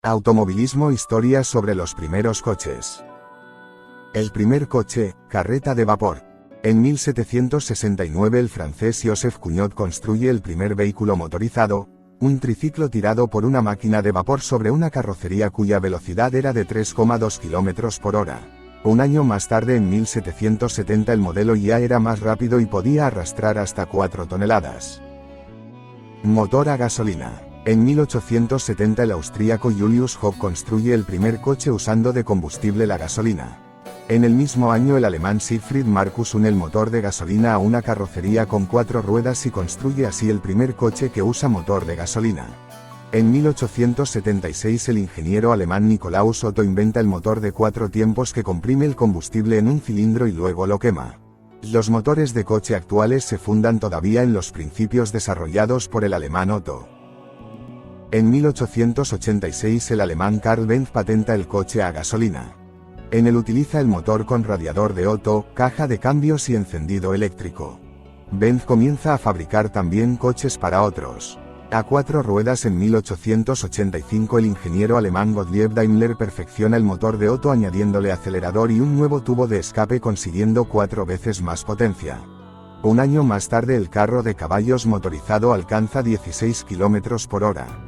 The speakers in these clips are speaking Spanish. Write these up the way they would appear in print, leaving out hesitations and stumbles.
Automovilismo. Historia sobre los primeros coches. El primer coche, carreta de vapor. En 1769 el francés Joseph Cugnot construye el primer vehículo motorizado, un triciclo tirado por una máquina de vapor sobre una carrocería cuya velocidad era de 3,2 km por hora. Un año más tarde, en 1770, el modelo ya era más rápido y podía arrastrar hasta 4 toneladas. Motor a gasolina. En 1870 el austríaco Julius Hopp construye el primer coche usando de combustible la gasolina. En el mismo año el alemán Siegfried Marcus une el motor de gasolina a una carrocería con 4 ruedas y construye así el primer coche que usa motor de gasolina. En 1876 el ingeniero alemán Nikolaus Otto inventa el motor de 4 tiempos que comprime el combustible en un cilindro y luego lo quema. Los motores de coche actuales se fundan todavía en los principios desarrollados por el alemán Otto. En 1886 el alemán Karl Benz patenta el coche a gasolina. En él utiliza el motor con radiador de Otto, caja de cambios y encendido eléctrico. Benz comienza a fabricar también coches para otros. A 4 ruedas. En 1885 el ingeniero alemán Gottlieb Daimler perfecciona el motor de Otto añadiéndole acelerador y un nuevo tubo de escape, consiguiendo 4 veces más potencia. Un año más tarde el carro de caballos motorizado alcanza 16 km por hora.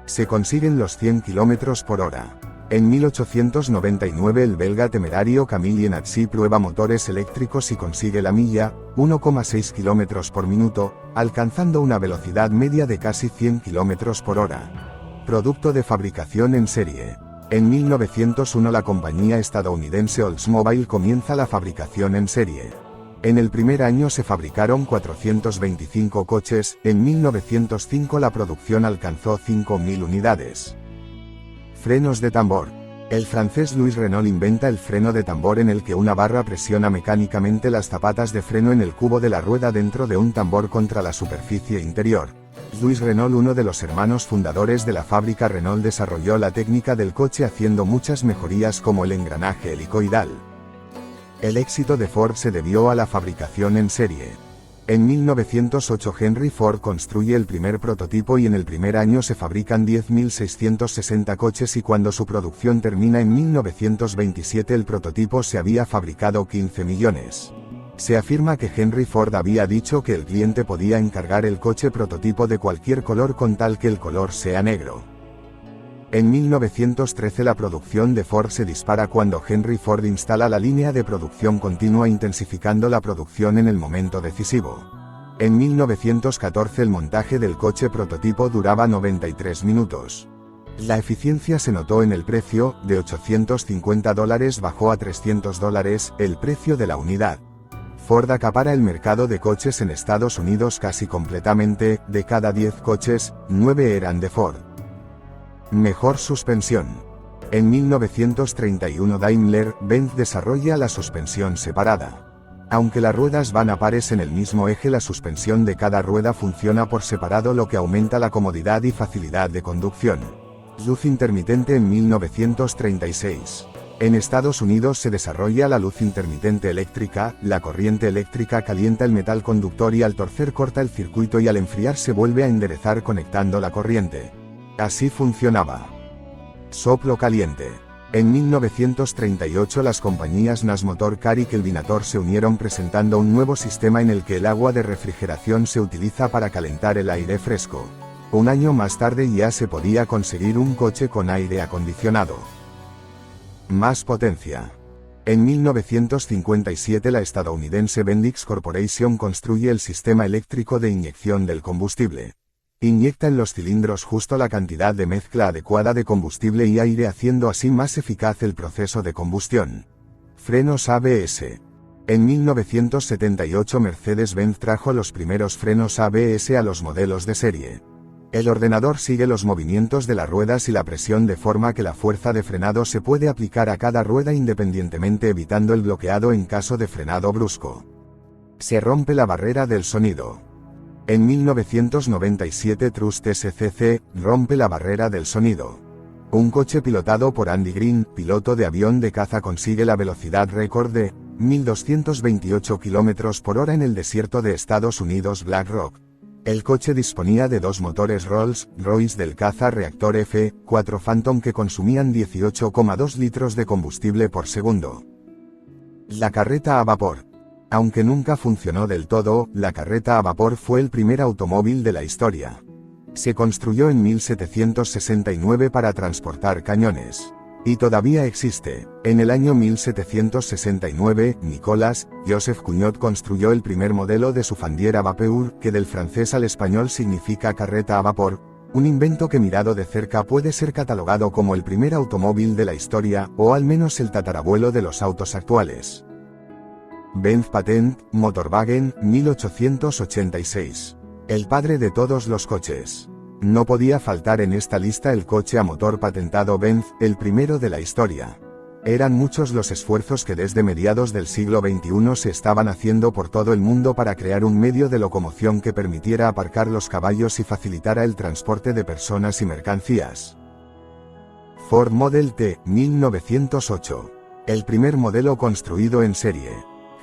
Se consiguen los 100 km por hora. En 1899 el belga temerario Camille Enatsi prueba motores eléctricos y consigue la milla, 1,6 km por minuto, alcanzando una velocidad media de casi 100 km por hora. Producto de fabricación en serie. En 1901 la compañía estadounidense Oldsmobile comienza la fabricación en serie. En el primer año se fabricaron 425 coches, en 1905 la producción alcanzó 5.000 unidades. Frenos de tambor. El francés Louis Renault inventa el freno de tambor, en el que una barra presiona mecánicamente las zapatas de freno en el cubo de la rueda dentro de un tambor contra la superficie interior. Louis Renault, uno de los hermanos fundadores de la fábrica Renault, desarrolló la técnica del coche haciendo muchas mejorías como el engranaje helicoidal. El éxito de Ford se debió a la fabricación en serie. En 1908 Henry Ford construye el primer prototipo y en el primer año se fabrican 10.660 coches, y cuando su producción termina en 1927 el prototipo se había fabricado 15 millones. Se afirma que Henry Ford había dicho que el cliente podía encargar el coche prototipo de cualquier color con tal que el color sea negro. En 1913 la producción de Ford se dispara cuando Henry Ford instala la línea de producción continua, intensificando la producción en el momento decisivo. En 1914 el montaje del coche prototipo duraba 93 minutos. La eficiencia se notó en el precio, de $850 bajó a $300 el precio de la unidad. Ford acapara el mercado de coches en Estados Unidos casi completamente, de cada 10 coches, 9 eran de Ford. Mejor suspensión. En 1931 Daimler-Benz desarrolla la suspensión separada. Aunque las ruedas van a pares en el mismo eje, la suspensión de cada rueda funciona por separado, lo que aumenta la comodidad y facilidad de conducción. Luz intermitente. En 1936. En Estados Unidos se desarrolla la luz intermitente eléctrica. La corriente eléctrica calienta el metal conductor y al torcer corta el circuito, y al enfriar se vuelve a enderezar conectando la corriente. Así funcionaba. Soplo caliente. En 1938 las compañías NAS Motor Car y Kelvinator se unieron presentando un nuevo sistema en el que el agua de refrigeración se utiliza para calentar el aire fresco. Un año más tarde ya se podía conseguir un coche con aire acondicionado. Más potencia. En 1957 la estadounidense Bendix Corporation construye el sistema eléctrico de inyección del combustible. Inyecta en los cilindros justo la cantidad de mezcla adecuada de combustible y aire, haciendo así más eficaz el proceso de combustión. Frenos ABS. En 1978 Mercedes-Benz trajo los primeros frenos ABS a los modelos de serie. El ordenador sigue los movimientos de las ruedas y la presión, de forma que la fuerza de frenado se puede aplicar a cada rueda independientemente, evitando el bloqueado en caso de frenado brusco. Se rompe la barrera del sonido. En 1997 Trust SCC rompe la barrera del sonido. Un coche pilotado por Andy Green, piloto de avión de caza, consigue la velocidad récord de 1.228 km por hora en el desierto de Estados Unidos Black Rock. El coche disponía de dos motores Rolls-Royce del caza reactor F-4 Phantom que consumían 18,2 litros de combustible por segundo. La carreta a vapor. Aunque nunca funcionó del todo, la carreta a vapor fue el primer automóvil de la historia. Se construyó en 1769 para transportar cañones. Y todavía existe. En el año 1769, Nicolas Joseph Cugnot construyó el primer modelo de su Fandier à vapeur, que del francés al español significa carreta a vapor, un invento que mirado de cerca puede ser catalogado como el primer automóvil de la historia, o al menos el tatarabuelo de los autos actuales. Benz Patent, Motorwagen, 1886. El padre de todos los coches. No podía faltar en esta lista el coche a motor patentado Benz, el primero de la historia. Eran muchos los esfuerzos que desde mediados del siglo XXI se estaban haciendo por todo el mundo para crear un medio de locomoción que permitiera aparcar los caballos y facilitara el transporte de personas y mercancías. Ford Model T, 1908. El primer modelo construido en serie.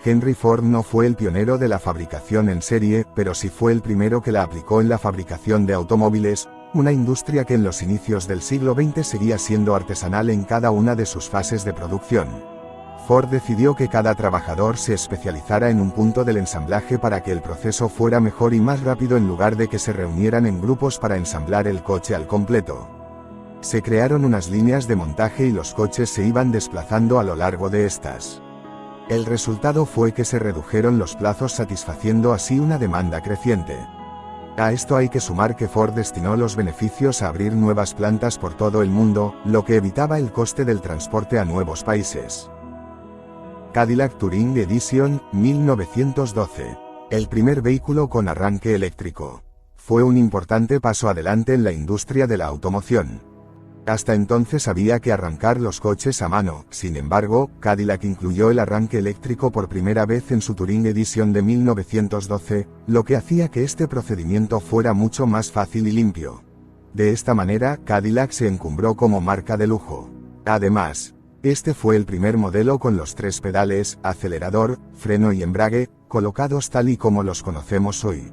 Henry Ford no fue el pionero de la fabricación en serie, pero sí fue el primero que la aplicó en la fabricación de automóviles, una industria que en los inicios del siglo XX seguía siendo artesanal en cada una de sus fases de producción. Ford decidió que cada trabajador se especializara en un punto del ensamblaje para que el proceso fuera mejor y más rápido en lugar de que se reunieran en grupos para ensamblar el coche al completo. Se crearon unas líneas de montaje y los coches se iban desplazando a lo largo de estas. El resultado fue que se redujeron los plazos satisfaciendo así una demanda creciente. A esto hay que sumar que Ford destinó los beneficios a abrir nuevas plantas por todo el mundo, lo que evitaba el coste del transporte a nuevos países. Cadillac Touring Edition, 1912. El primer vehículo con arranque eléctrico. Fue un importante paso adelante en la industria de la automoción. Hasta entonces había que arrancar los coches a mano, sin embargo, Cadillac incluyó el arranque eléctrico por primera vez en su Touring Edition de 1912, lo que hacía que este procedimiento fuera mucho más fácil y limpio. De esta manera, Cadillac se encumbró como marca de lujo. Además, este fue el primer modelo con los tres pedales, acelerador, freno y embrague, colocados tal y como los conocemos hoy.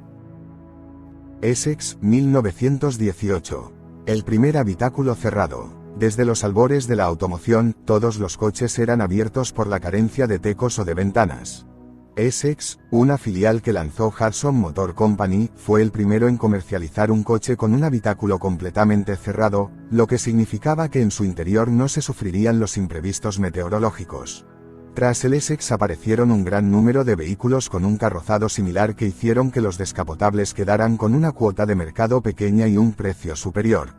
Essex, 1918. El primer habitáculo cerrado. Desde los albores de la automoción, todos los coches eran abiertos por la carencia de tecos o de ventanas. Essex, una filial que lanzó Hudson Motor Company, fue el primero en comercializar un coche con un habitáculo completamente cerrado, lo que significaba que en su interior no se sufrirían los imprevistos meteorológicos. Tras el Essex aparecieron un gran número de vehículos con un carrozado similar que hicieron que los descapotables quedaran con una cuota de mercado pequeña y un precio superior.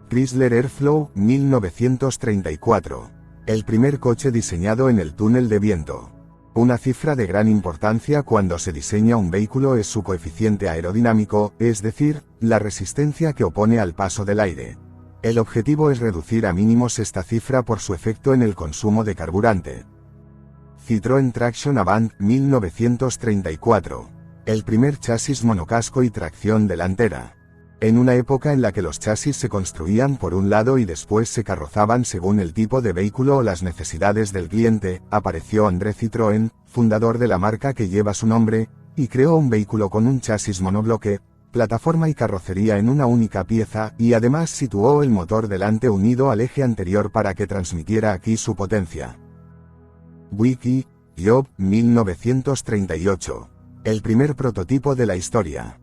Chrysler Airflow, 1934. El primer coche diseñado en el túnel de viento. Una cifra de gran importancia cuando se diseña un vehículo es su coeficiente aerodinámico, es decir, la resistencia que opone al paso del aire. El objetivo es reducir a mínimos esta cifra por su efecto en el consumo de carburante. Citroën Traction Avant, 1934. El primer chasis monocasco y tracción delantera. En una época en la que los chasis se construían por un lado y después se carrozaban según el tipo de vehículo o las necesidades del cliente, apareció André Citroën, fundador de la marca que lleva su nombre, y creó un vehículo con un chasis monobloque, plataforma y carrocería en una única pieza, y además situó el motor delante unido al eje anterior para que transmitiera aquí su potencia. Buick Job, 1938. El primer prototipo de la historia.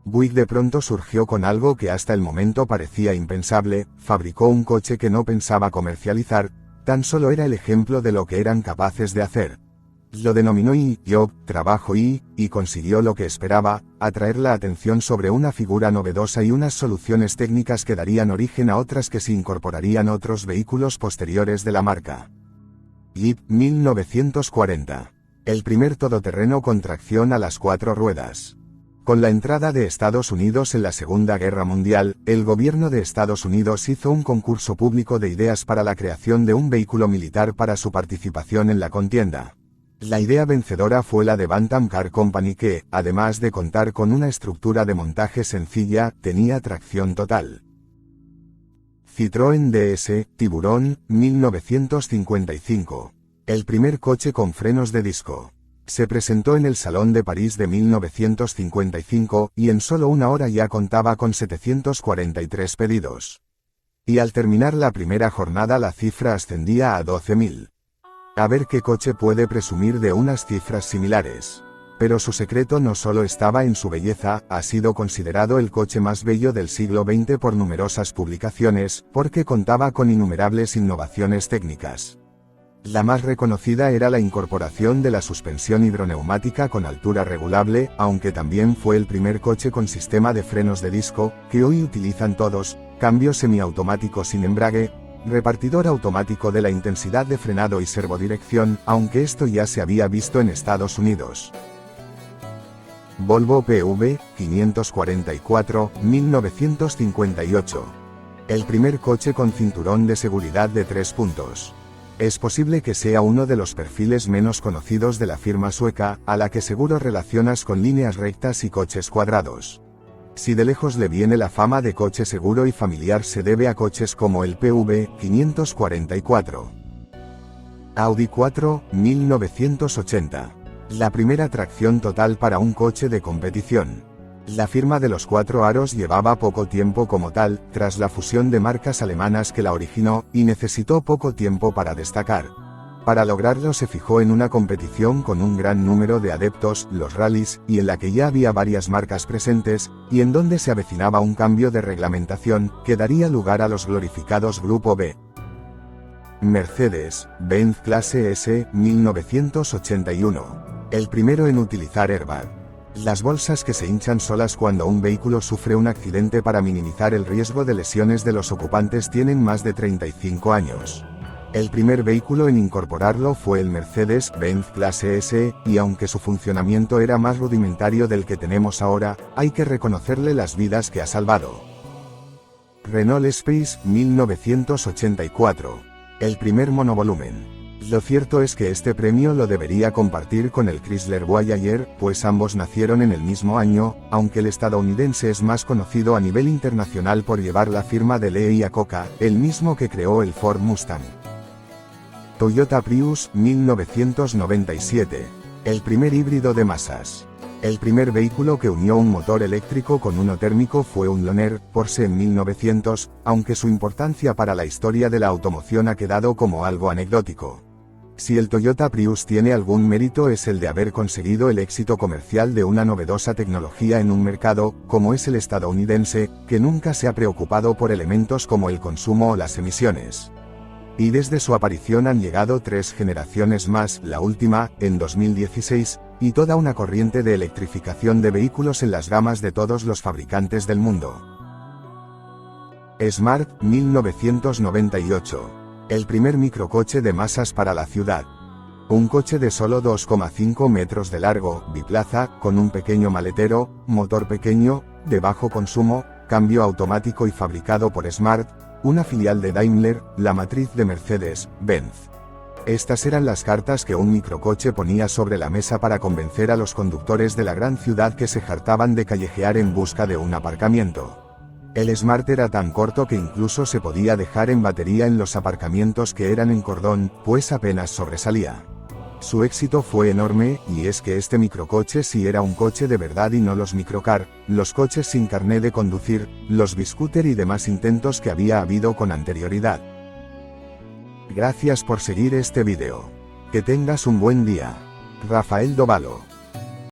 Buick de pronto surgió con algo que hasta el momento parecía impensable, fabricó un coche que no pensaba comercializar, tan solo era el ejemplo de lo que eran capaces de hacer. Lo denominó Job, trabajo y consiguió lo que esperaba, atraer la atención sobre una figura novedosa y unas soluciones técnicas que darían origen a otras que se incorporarían otros vehículos posteriores de la marca. Jeep, 1940. El primer todoterreno con tracción a las 4 ruedas. Con la entrada de Estados Unidos en la Segunda Guerra Mundial, el gobierno de Estados Unidos hizo un concurso público de ideas para la creación de un vehículo militar para su participación en la contienda. La idea vencedora fue la de Bantam Car Company que, además de contar con una estructura de montaje sencilla, tenía tracción total. Citroën DS, Tiburón, 1955. El primer coche con frenos de disco. Se presentó en el Salón de París de 1955 y en solo una hora ya contaba con 743 pedidos. Y al terminar la primera jornada la cifra ascendía a 12.000. A ver qué coche puede presumir de unas cifras similares. Pero su secreto no solo estaba en su belleza, ha sido considerado el coche más bello del siglo XX por numerosas publicaciones, porque contaba con innumerables innovaciones técnicas. La más reconocida era la incorporación de la suspensión hidroneumática con altura regulable, aunque también fue el primer coche con sistema de frenos de disco, que hoy utilizan todos, cambio semiautomático sin embrague, repartidor automático de la intensidad de frenado y servodirección, aunque esto ya se había visto en Estados Unidos. Volvo PV 544, 1958. El primer coche con cinturón de seguridad de 3 puntos. Es posible que sea uno de los perfiles menos conocidos de la firma sueca, a la que seguro relacionas con líneas rectas y coches cuadrados. Si de lejos le viene la fama de coche seguro y familiar se debe a coches como el PV 544. Audi 4, 1980. La primera tracción total para un coche de competición. La firma de los 4 aros llevaba poco tiempo como tal, tras la fusión de marcas alemanas que la originó, y necesitó poco tiempo para destacar. Para lograrlo se fijó en una competición con un gran número de adeptos, los rallies, y en la que ya había varias marcas presentes, y en donde se avecinaba un cambio de reglamentación, que daría lugar a los glorificados Grupo B. Mercedes-Benz Clase S, 1981. El primero en utilizar airbag. Las bolsas que se hinchan solas cuando un vehículo sufre un accidente para minimizar el riesgo de lesiones de los ocupantes tienen más de 35 años. El primer vehículo en incorporarlo fue el Mercedes-Benz Clase S, y aunque su funcionamiento era más rudimentario del que tenemos ahora, hay que reconocerle las vidas que ha salvado. Renault Espace, 1984. El primer monovolumen. Lo cierto es que este premio lo debería compartir con el Chrysler Voyager, pues ambos nacieron en el mismo año, aunque el estadounidense es más conocido a nivel internacional por llevar la firma de Lee Iacocca, el mismo que creó el Ford Mustang. Toyota Prius, 1997. El primer híbrido de masas. El primer vehículo que unió un motor eléctrico con uno térmico fue un Loner Porsche en 1900, aunque su importancia para la historia de la automoción ha quedado como algo anecdótico. Si el Toyota Prius tiene algún mérito es el de haber conseguido el éxito comercial de una novedosa tecnología en un mercado, como es el estadounidense, que nunca se ha preocupado por elementos como el consumo o las emisiones. Y desde su aparición han llegado 3 generaciones más, la última, en 2016, y toda una corriente de electrificación de vehículos en las gamas de todos los fabricantes del mundo. Smart, 1998. El primer microcoche de masas para la ciudad. Un coche de solo 2,5 metros de largo, biplaza, con un pequeño maletero, motor pequeño, de bajo consumo, cambio automático y fabricado por Smart, una filial de Daimler, la matriz de Mercedes-Benz. Estas eran las cartas que un microcoche ponía sobre la mesa para convencer a los conductores de la gran ciudad que se hartaban de callejear en busca de un aparcamiento. El Smart era tan corto que incluso se podía dejar en batería en los aparcamientos que eran en cordón, pues apenas sobresalía. Su éxito fue enorme, y es que este microcoche sí era un coche de verdad y no los microcar, los coches sin carné de conducir, los biscooter y demás intentos que había habido con anterioridad. Gracias por seguir este vídeo. Que tengas un buen día. Rafael Dovalo.